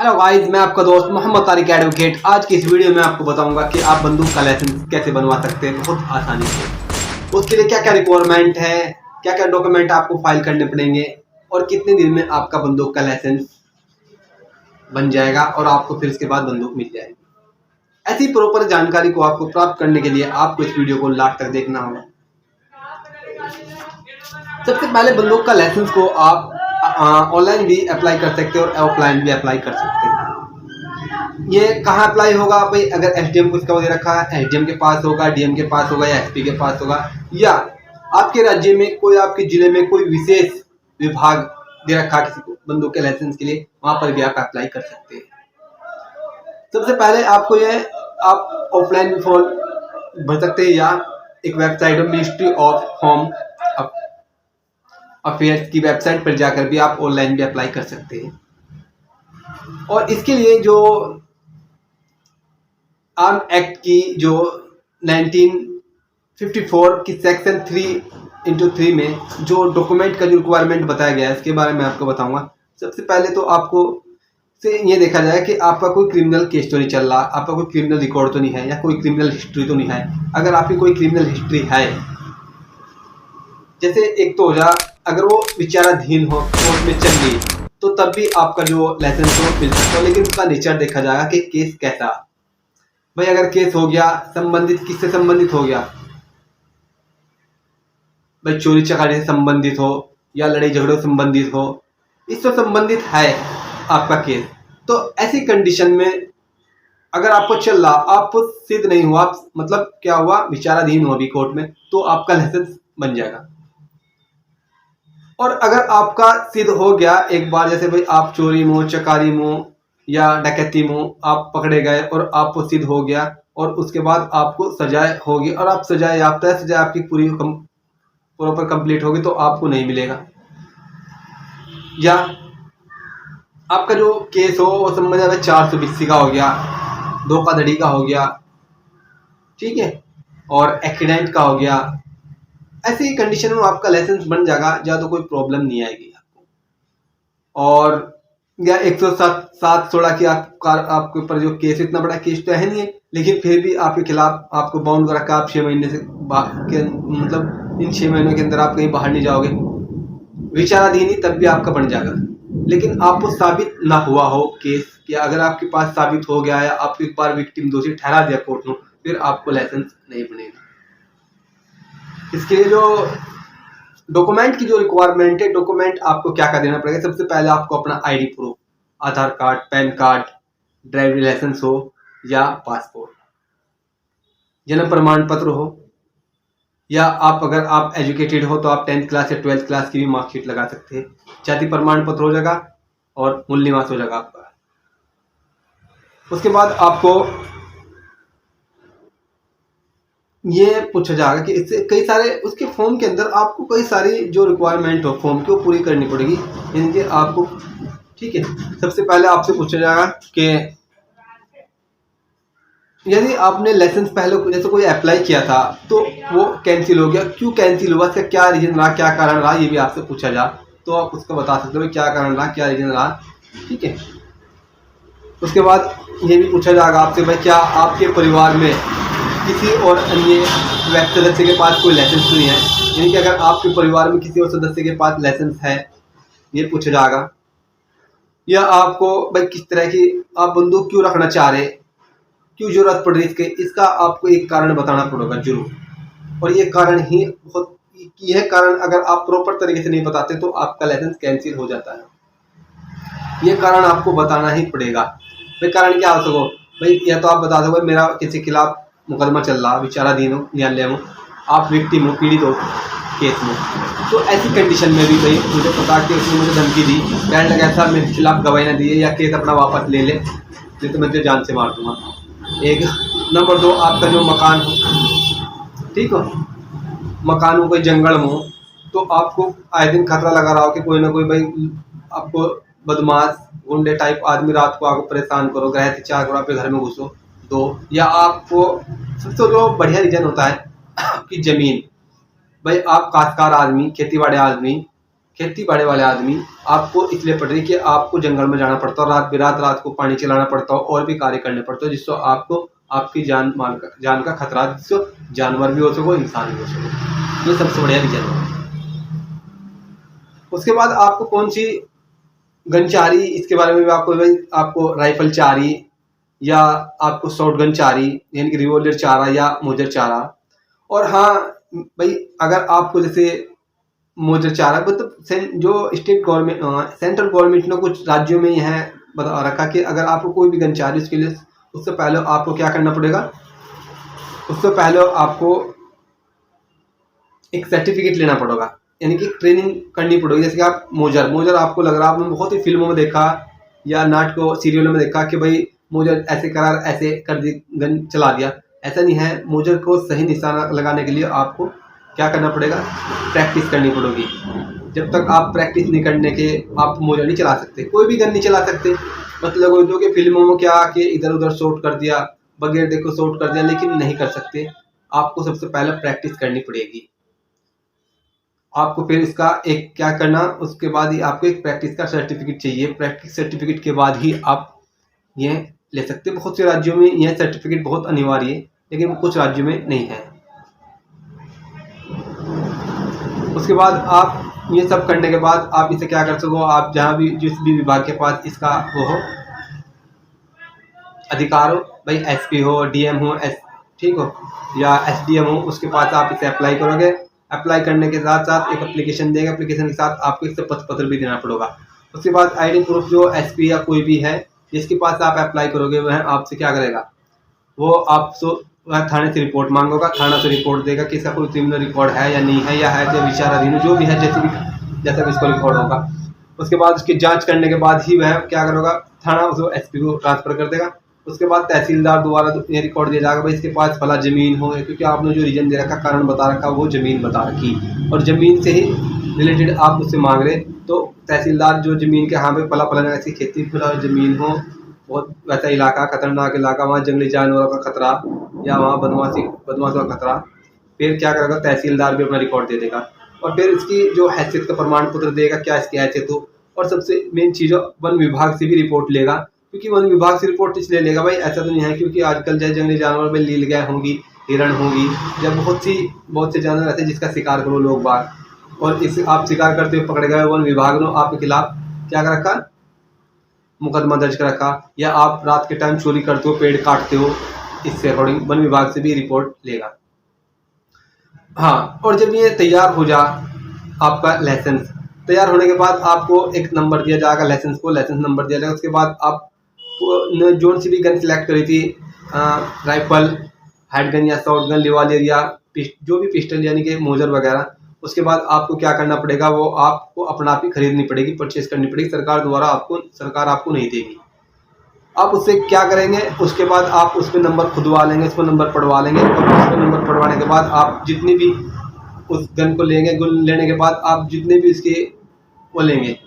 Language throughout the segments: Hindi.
हेलो गाइस, मैं आपका दोस्त मोहम्मद तारिक एडवोकेट। आज की इस वीडियो में आपको बताऊंगा कि आप बंदूक का लाइसेंस कैसे बनवा सकते हैं बहुत आसानी से। उसके लिए क्या क्या रिक्वायरमेंट है, क्या क्या डॉक्यूमेंट आपको फाइल करने पड़ेंगे और कितने दिन में आपका बंदूक का लाइसेंस बन जाएगा और आपको फिर इसके बाद बंदूक मिल जाएगी। ऐसी प्रॉपर जानकारी को आपको प्राप्त करने के लिए आपको इस वीडियो को लास्ट तक देखना होगा। सबसे पहले बंदूक का लाइसेंस को आप ऑनलाइन भी अप्लाई कर सकते हैं और ऑफलाइन भी अप्लाई कर सकते हैं। ये कहाँ अप्लाई होगा भाई? अगर एसडीएम को इसका दे रखा है, एसडीएम के पास होगा, डीएम के पास होगा या एसपी के पास होगा, या आपके राज्य में कोई, आपके जिले में कोई विशेष विभाग दे रखा है किसी को बंदूक के लाइसेंस के लिए, वहां पर भी आप अप्लाई कर सकते हैं। सबसे पहले आपको आप ऑफलाइन भी फॉर्म भर सकते हैं या एक वेबसाइट है मिनिस्ट्री ऑफ होम अफेयर्स की वेबसाइट पर जाकर भी आप ऑनलाइन भी अप्लाई कर सकते हैं। और इसके लिए जो आर्म एक्ट की जो 1954 की सेक्शन 3(3) में जो डॉक्यूमेंट का जो रिक्वायरमेंट बताया गया है, इसके बारे में आपको बताऊंगा। सबसे पहले तो आपको से ये देखा जाए कि आपका कोई क्रिमिनल केस तो नहीं चल रहा, आपका कोई क्रिमिनल रिकॉर्ड तो नहीं है, या कोई क्रिमिनल हिस्ट्री तो नहीं है। अगर आपकी कोई क्रिमिनल हिस्ट्री है, जैसे एक तो हो जा, अगर वो विचाराधीन हो, कोर्ट में चल गई, तो तब भी आपका जो लाइसेंस हो मिल सकता है। लेकिन उसका नेचर देखा जाएगा कि केस कैसा। भाई अगर केस हो गया संबंधित, किससे संबंधित हो गया भाई? चोरी चकारी से संबंधित हो या लड़ाई झगड़ों से संबंधित हो, इससे संबंधित है आपका केस, तो ऐसी कंडीशन में अगर आपको चल रहा, आपको सिद्ध नहीं हुआ, मतलब क्या हुआ, विचाराधीन हो अभी कोर्ट में, तो आपका लाइसेंस बन जाएगा। और अगर आपका सिद्ध हो गया एक बार, जैसे भाई आप चोरी में, चकारी में या डकैती में आप पकड़े गए और आपको सिद्ध हो गया, और उसके बाद आपको सजाए होगी और आप सजाए याफ्ता है, सजाए आपकी पूरी प्रॉपर कंप्लीट होगी, तो आपको नहीं मिलेगा। या आपका जो केस हो वो समझ आ 420 का हो गया, धोखाधड़ी का हो गया, ठीक है, और एक्सीडेंट का हो गया, ऐसी कंडीशन में आपका लाइसेंस बन जाएगा, ज़्यादा कोई प्रॉब्लम नहीं आएगी आपको। और या 107(16) की आपके ऊपर जो केस, इतना बड़ा केस तो है नहीं है, लेकिन फिर भी आपके खिलाफ आपको बाउंड कर रखा, आप 6 महीने से मतलब इन 6 महीनों के अंदर आप कहीं बाहर नहीं जाओगे, विचाराधीन ही, तब भी आपका बन जाएगा। लेकिन आपको साबित ना हुआ हो केस, कि अगर आपके पास साबित हो गया है, आपको एक बार विक्टिम दोषी ठहरा दिया कोर्ट ने, फिर आपको लाइसेंस नहीं बनेगा। इसके लिए जो डॉक्यूमेंट की जो रिक्वायरमेंट है, डॉक्यूमेंट आपको क्या क्या देना पड़ेगा? सबसे पहले आपको अपना ID proof, Aadhaar card, PAN card, driving licence हो या पासपोर्ट, जन्म प्रमाण पत्र हो, या अगर आप एजुकेटेड हो तो आप 10th क्लास या 12th क्लास की भी मार्कशीट लगा सकते हैं। जाति प्रमाण पत्र हो जाएगा और मूल निवास हो जाएगा आपका। उसके बाद आपको ये पूछा जाएगा कि इससे कई सारे, उसके फॉर्म के अंदर आपको कई सारी जो रिक्वायरमेंट हो फॉर्म की, वो पूरी करनी पड़ेगी इनके आपको, ठीक है। सबसे पहले आपसे पूछा जाएगा कि यदि आपने लाइसेंस पहले जैसे कोई अप्लाई किया था तो वो कैंसिल हो गया, क्यों कैंसिल हुआ, इसका क्या रीजन रहा, क्या कारण रहा, ये भी आपसे पूछा जा, तो आप उसको बता सकते हो क्या कारण रहा, क्या रीजन रहा, ठीक है। उसके बाद ये भी पूछा जाएगा आपसे, भाई क्या आपके परिवार में किसी और अन्य व्यक्ति सदस्य के पास कोई लाइसेंस नहीं है, यानी कि अगर आपके परिवार में किसी और सदस्य के पास लाइसेंस है, ये पूछा जाएगा। या आपको भाई किस तरह की आप बंदूक क्यों रखना चाह रहे, क्यों जरूरत पड़ रही है, इसका आपको एक कारण बताना पड़ेगा जरूर। और ये कारण ही बहुत, यह कारण अगर आप प्रॉपर तरीके से नहीं बताते तो आपका लाइसेंस कैंसिल हो जाता है। ये कारण आपको बताना ही पड़ेगा। भाई कारण क्या हो सको भाई, या तो आप बता दो भाई मेरा किसी के खिलाफ मुकदमा चल रहा, विचाराधीन हो, न्यायालय में, आप विक्टिम हो, पीड़ित हो केस में, तो ऐसी कंडीशन में भी भाई मुझे पता कि उसने मुझे धमकी दी, कहने लगा ऐसा मेरे खिलाफ गवाही ना दिए या केस अपना वापस ले ले, नहीं तो मैं तुझे जान से मार दूंगा। एक नंबर 2, आपका जो मकान हो, ठीक हो, मकान हो कोई जंगल में हो, तो आपको आए दिन खतरा लगा रहा हो कि कोई ना कोई भाई आपको बदमाश गुंडे टाइप आदमी रात को आपको परेशान करो, ग्रह 4 करो, आपके घर में घुसो। 2, या आपको सबसे जो बढ़िया रीजन होता है आपकी जमीन, भाई आप काश्तकार आदमी, खेती बाड़ी आदमी, खेती बाड़ी वाले आदमी आपको इसलिए पड़ रही है कि आपको जंगल में जाना पड़ता है, रात को पानी चलाना पड़ता हो और भी कार्य करने पड़ते हो, जिससे आपको आपकी जान का खतरा, जिससे जानवर भी हो सको, इंसान भी हो सको। ये सबसे बढ़िया रीजन है। उसके बाद आपको कौन सी गन चाह रही, इसके बारे में भी आपको राइफल चाह रही या आपको शॉर्ट गन चाह रही, यानी कि रिवॉल्वर चाह रहा या मोजर चाह रहा। और हाँ भाई, अगर आपको जैसे मोजर चाह रहा है, मतलब जो स्टेट गवर्नमेंट सेंट्रल गवर्नमेंट ने कुछ राज्यों में यह बता रखा कि अगर आपको कोई भी गन चाह रही है, उसके लिए उससे पहले आपको क्या करना पड़ेगा, उससे पहले आपको एक सर्टिफिकेट लेना पड़ेगा, यानी कि ट्रेनिंग करनी पड़ेगी। जैसे कि आप मोजर आपको लग रहा है, आपने बहुत ही फिल्मों में देखा या नाटकों सीरियलों में देखा कि भाई मोजर ऐसे करा, ऐसे कर दी, गन चला दिया। ऐसा नहीं है। मोजर को सही निशाना लगाने के लिए आपको क्या करना पड़ेगा, प्रैक्टिस करनी पड़ेगी। जब तक आप प्रैक्टिस नहीं करने के आप मोजर नहीं चला सकते, कोई भी गन नहीं चला सकते। मतलब वो जो कि फिल्मों में क्या कि इधर उधर शॉट कर दिया, बगैर देखो शॉट कर दिया, लेकिन नहीं कर सकते। आपको सबसे पहले प्रैक्टिस करनी पड़ेगी। आपको फिर इसका एक क्या करना, उसके बाद ही आपको एक प्रैक्टिस का सर्टिफिकेट चाहिए। प्रैक्टिस सर्टिफिकेट के बाद ही आप ये ले सकते हैं। बहुत से राज्यों में यह सर्टिफिकेट बहुत अनिवार्य है, लेकिन कुछ राज्यों में नहीं है। उसके बाद आप ये सब करने के बाद आप इसे क्या कर सको, आप जहाँ भी जिस भी विभाग के पास इसका वो हो अधिकार हो, भाई एसपी हो, डीएम हो, ठीक हो, या एसडीएम हो, उसके पास आप इसे अप्लाई करोगे। अप्लाई करने के साथ साथ एक एप्लीकेशन देंगे, एप्लीकेशन के साथ आपको इससे पत्र भी देना पड़ेगा। उसके बाद आईडी प्रूफ जो एसपी या कोई भी है जिसके पास आप अप्लाई करोगे, वह आपसे क्या करेगा, वो आपसे वह थाने से रिपोर्ट मांगेगा। थाना से रिपोर्ट देगा कि इसका कोई क्रिमिनल रिकॉर्ड है या नहीं है, या है तो विचाराधीन, जो भी है, जैसा भी इसको रिकॉर्ड होगा। उसके बाद उसकी जांच करने के बाद ही वह क्या करेगा, थाना उसको एसपी को ट्रांसफर कर देगा। उसके बाद तहसीलदार द्वारा ये रिकॉर्ड दिया जाएगा, भाई इसके पास फला जमीन हो, क्योंकि आपने जो रीजन दे रखा, कारण बता रखा, वो जमीन बता रखी, और जमीन से ही रिलेटेड आप उससे मांग रहे, तो तहसीलदार जो जमीन के, हाँ भाई फला फला ऐसी खेती फला जमीन हो, बहुत वैसा इलाका, खतरनाक इलाका, वहाँ जंगली जानवरों का खतरा या वहाँ बदमाशों का खतरा, फिर क्या करेगा, तहसीलदार भी अपना रिकॉर्ड दे देगा। और फिर इसकी जो हैसियत का प्रमाण पत्र देगा, क्या इसकी हैसियत हो। और सबसे मेन चीज़, वन विभाग से भी रिपोर्ट लेगा, क्योंकि वन विभाग से रिपोर्ट इसलिए लेगा भाई, ऐसा तो नहीं है क्योंकि आजकल जैसे जंगली जानवर में नीलगाय होंगी, हिरण होंगी, या बहुत से जानवर ऐसे जिसका शिकार करो लोग बाग, और इस आप शिकार करते हुए पकड़े गए, वन विभाग ने आपके खिलाफ क्या कर रखा, मुकदमा दर्ज कर रखा, या आप रात के टाइम चोरी करते हो, पेड़ काटते हो, इससे अकॉर्डिंग वन विभाग से भी रिपोर्ट लेगा। हाँ, और जब ये तैयार हो जा, आपका लाइसेंस तैयार होने के बाद आपको एक नंबर दिया जाएगा, लाइसेंस नंबर दिया जाएगा। उसके बाद आप जो सी भी गन सिलेक्ट करी थी, राइफल, हैंडगन या शॉर्ट गन, रिवॉल्वर या जो भी पिस्टल यानी कि मोजर वगैरह, उसके बाद आपको क्या करना पड़ेगा, वो आपको अपना आप ही खरीदनी पड़ेगी, परचेज करनी पड़ेगी। सरकार आपको नहीं देगी। आप उससे क्या करेंगे, उसके बाद आप उस पर नंबर खुदवा लेंगे, उस पर नंबर पढ़वा लेंगे, और उस पर नंबर पढ़वाने के बाद आप जितनी भी उस गन को लेंगे, लेने के बाद आप जितने भी इसके वो लेंगे,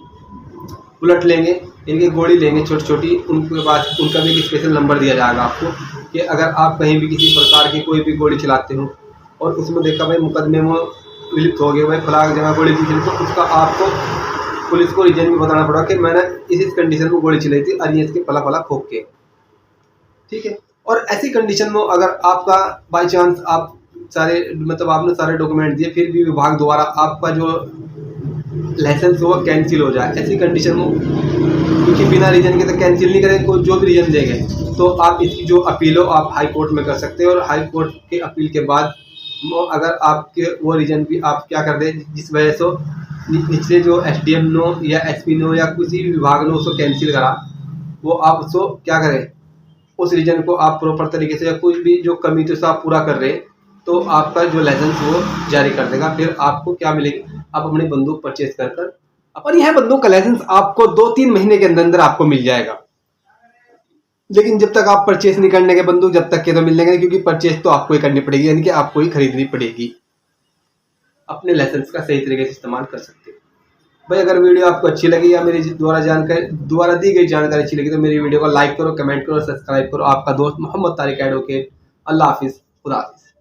बुलेट लेंगे, इनकी गोली लेंगे छोटी छोटी, उनके बाद उनका भी एक स्पेशल नंबर दिया जाएगा आपको, कि अगर आप कहीं भी किसी प्रकार की कोई भी गोली चलाते हो और उसमें देखा भाई मुकदमे में विलिप्त हो गए, भाई फलाक जगह गोली चली, तो उसका आपको पुलिस को रीजन भी बताना पड़ा कि मैंने इस कंडीशन में गोली चलाई थी, और ये इसके फला खोक के, ठीक है। और ऐसी कंडीशन में अगर आपका बाई चांस आप आपने सारे डॉक्यूमेंट दिए, फिर भी विभाग द्वारा आपका जो लाइसेंस हो कैंसिल हो जाए, ऐसी कंडीशन में, क्योंकि बिना रीजन के तो कैंसिल नहीं करेंगे, कोई जो भी रीजन देंगे, तो आप इसकी जो अपील हो आप हाई कोर्ट में कर सकते हो, और हाई कोर्ट के अपील के बाद अगर आपके वो रीजन भी आप क्या कर दें, जिस वजह से निचले जो एसडीएम नो या एसपी नो या किसी भी विभाग ने उसको कैंसिल करा, वो आप उसको क्या करें, उस रीजन को आप प्रॉपर तरीके से या कुछ भी जो कमी तो आप पूरा कर रहे हैं, तो आपका जो लाइसेंस वो जारी कर देगा। फिर आपको क्या मिलेगी, आप अपनी बंदूक परचेज कर और यह बंदूक का लाइसेंस आपको 2-3 महीने के अंदर आपको मिल जाएगा। लेकिन जब तक आप परचेज नहीं करने के बंदूक, जब तक के तो मिल जाएंगे, क्योंकि परचेज तो आपको ही करनी पड़ेगी, यानी कि आपको ही खरीदनी पड़ेगी। अपने लाइसेंस का सही तरीके से इस्तेमाल कर सकते हो। भाई अगर वीडियो आपको अच्छी लगी या मेरी द्वारा दी गई जानकारी अच्छी लगी, तो मेरी वीडियो को लाइक करो, कमेंट करो, सब्सक्राइब करो। आपका दोस्त मोहम्मद तारिक एडवोकेट। अल्लाह हाफिज़, खुदा हाफिज़।